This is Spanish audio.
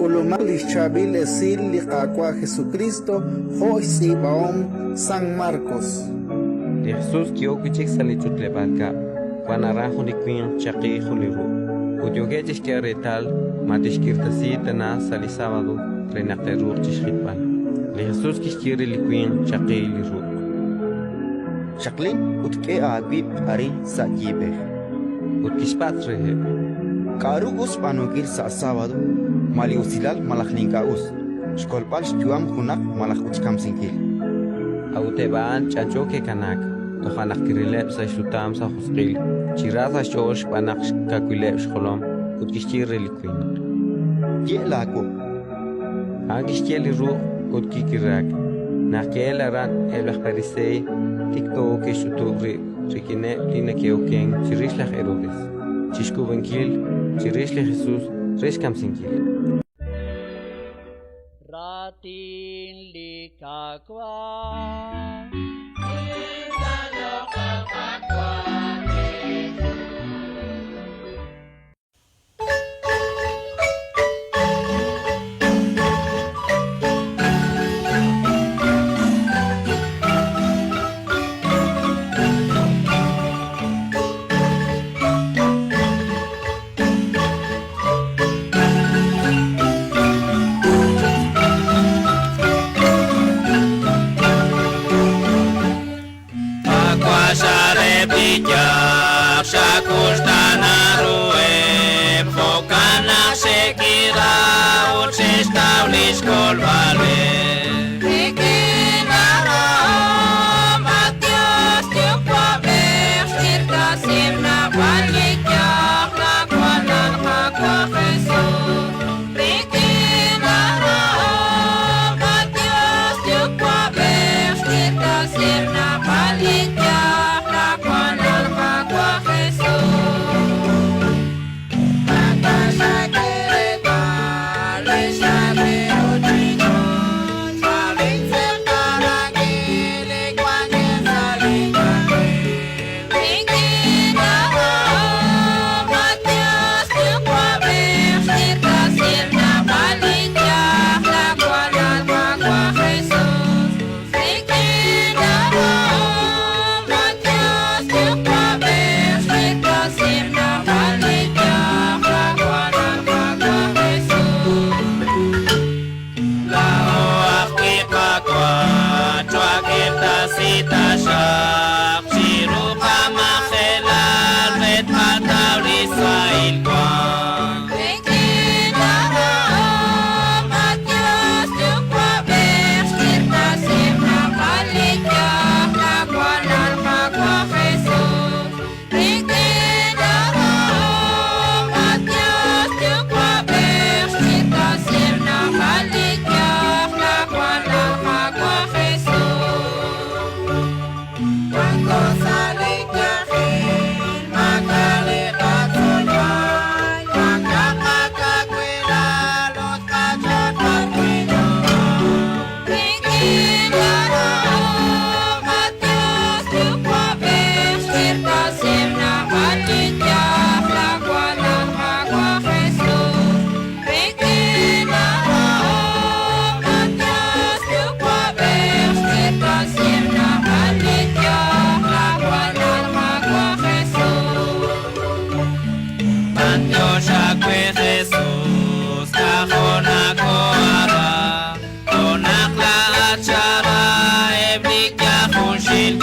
Ulumal Chabil Esil Liqaqua Jesucristo, Jois Ibaom San Marcos. De Jesús Kiokichik Salichutlebalka, Panarajo ni Queen Chaki Juliru. Udiogetis que retal, Matishkirtasita na Sali sábado, Renakteru Chishritpan. De Jesús Kishkiri Liquin Chaki Liru. Shaklin utke agib ari sa jibe. Utkishpatre. Karugus panogir sa sábado, mali usilal malaklinkaus. Shkolpal shtuam hunak malak uchkam sinkil. Autebaan chachoke kanak. Tohanak kirilep sa shutam sa husqil. Chiraza shosh panak kakulep shkolom. Utkishkiri liquin. Ye lago. Agishkeli ru utkikirak. Nakel aran elakparisei. TikTok que YouTube rikine tina que oken chirishlach erodes. Chishku benkil chirishlach Jesús reshkam sinkil. Ratin likakwa. Shil